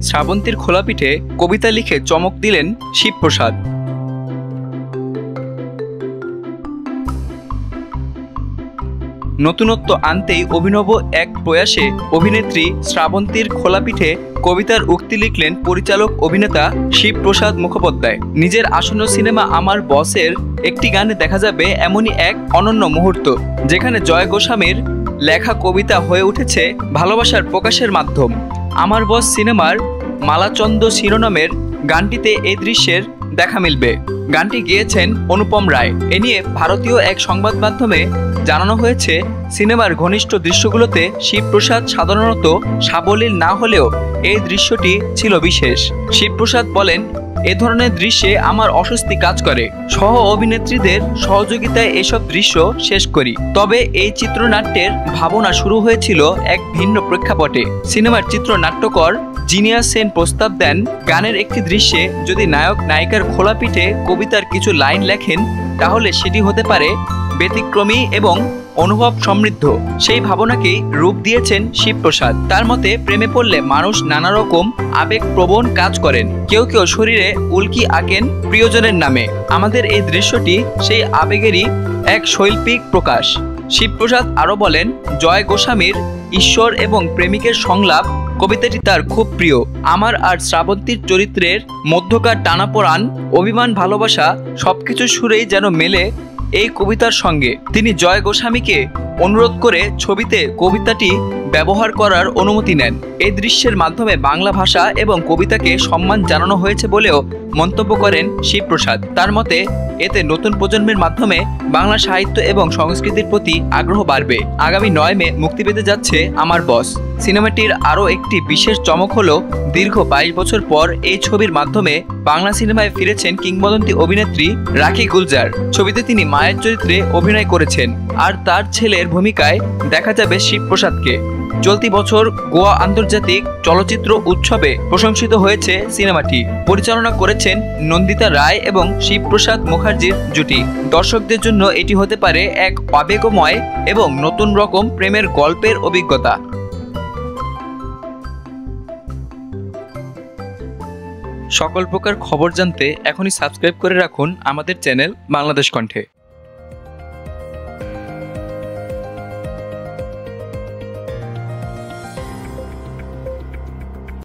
শ্রাবন্তীর খোলাপিঠে কবিতা লিখে চমক দিলেন শিবপ্রসাদ। নতুনত্ব আনতেই অভিনব এক প্রয়াসে অভিনেত্রী শ্রাবন্তীর খোলাপিঠে কবিতার উক্তি লিখলেন পরিচালক অভিনেতা শিবপ্রসাদ মুখোপাধ্যায়। নিজের আসন্ন সিনেমা আমার বসের একটি গানে দেখা যাবে এমনই এক অনন্য মুহূর্ত, যেখানে জয় গোস্বামীর লেখা কবিতা হয়ে উঠেছে ভালোবাসার প্রকাশের মাধ্যম। আমার বস সিনেমার মালাচন্দ শিরোনামের গানটিতে এই দৃশ্যের দেখা মিলবে। গানটি গেয়েছেন অনুপম রায়। এ নিয়ে ভারতীয় এক সংবাদ মাধ্যমে জানানো হয়েছে, সিনেমার ঘনিষ্ঠ দৃশ্যগুলোতে শিবপ্রসাদ সাধারণত সাবলীল না হলেও এই দৃশ্যটি ছিল বিশেষ। শিবপ্রসাদ বলেন, এ ধরনের দৃশ্যে আমার অস্বস্তি কাজ করে। সহ অভিনেত্রীদের সহযোগিতায় এসব দৃশ্য শেষ করি। তবে এই চিত্রনাট্যের ভাবনা শুরু হয়েছিল এক ভিন্ন প্রেক্ষাপটে। সিনেমার চিত্রনাট্যকার জিনিয়াস সেন প্রস্তাব দেন, গানের একটি দৃশ্যে যদি নায়ক নায়িকার খোলাপিঠে কবিতার কিছু লাইন লেখেন তাহলে সেটি হতে পারে ব্যতিক্রমী এবং অনুভব সমৃদ্ধ। সেই ভাবনাকেই রূপ দিয়েছেন শিবপ্রসাদ। তার মতে, প্রেমে পড়লে মানুষ নানা রকম আবেগপ্রবণ কাজ করেন। কেউ কেউ শরীরে উল্কি আঁকেন প্রিয়জনের নামে। আমাদের এই দৃশ্যটি সেই আবেগেরই এক শৈল্পিক প্রকাশ। শিবপ্রসাদ আরও বলেন, জয় গোস্বামীর ঈশ্বর এবং প্রেমিকের সংলাপ কবিতাটি তার খুব প্রিয়। আমার আর শ্রাবন্তীর চরিত্রের মধ্যকার টানাপোড়ান, অভিমান, ভালোবাসা সবকিছু সুরেই যেন মেলে এই কবিতার সঙ্গে। তিনি জয় গোস্বামীকে অনুরোধ করে ছবিতে কবিতাটি ব্যবহার করার অনুমতি নেন। এই দৃশ্যের মাধ্যমে বাংলা ভাষা এবং কবিতাকে সম্মান জানানো হয়েছে বলেও মন্তব্য করেন শিবপ্রসাদ। তার মতে, এতে নতুন প্রজন্মের মাধ্যমে বাংলা সাহিত্য এবং সংস্কৃতির প্রতি আগ্রহ বাড়বে। আগামী 9 মে মুক্তি পেতে যাচ্ছে আমার বস সিনেমাটির আরও একটি বিশেষ চমক হলো, দীর্ঘ 22 বছর পর এই ছবির মাধ্যমে বাংলা সিনেমায় ফিরেছেন কিংবদন্তি অভিনেত্রী রাখি গুলজার। ছবিতে তিনি মায়ের চরিত্রে অভিনয় করেছেন, আর তার ছেলের ভূমিকায় দেখা যাবে শিবপ্রসাদকে। চলতি বছর গোয়া আন্তর্জাতিক চলচ্চিত্র উৎসবে প্রশংসিত হয়েছে সিনেমাটি। পরিচালনা করেছেন নন্দিতা রায় এবং শিবপ্রসাদ মুখার্জির জুটি। দর্শকদের জন্য এটি হতে পারে এক আবেগময় এবং নতুন রকম প্রেমের গল্পের অভিজ্ঞতা। সকল প্রকার খবর জানতে এখনই সাবস্ক্রাইব করে রাখুন আমাদের চ্যানেল বাংলাদেশ কণ্ঠে।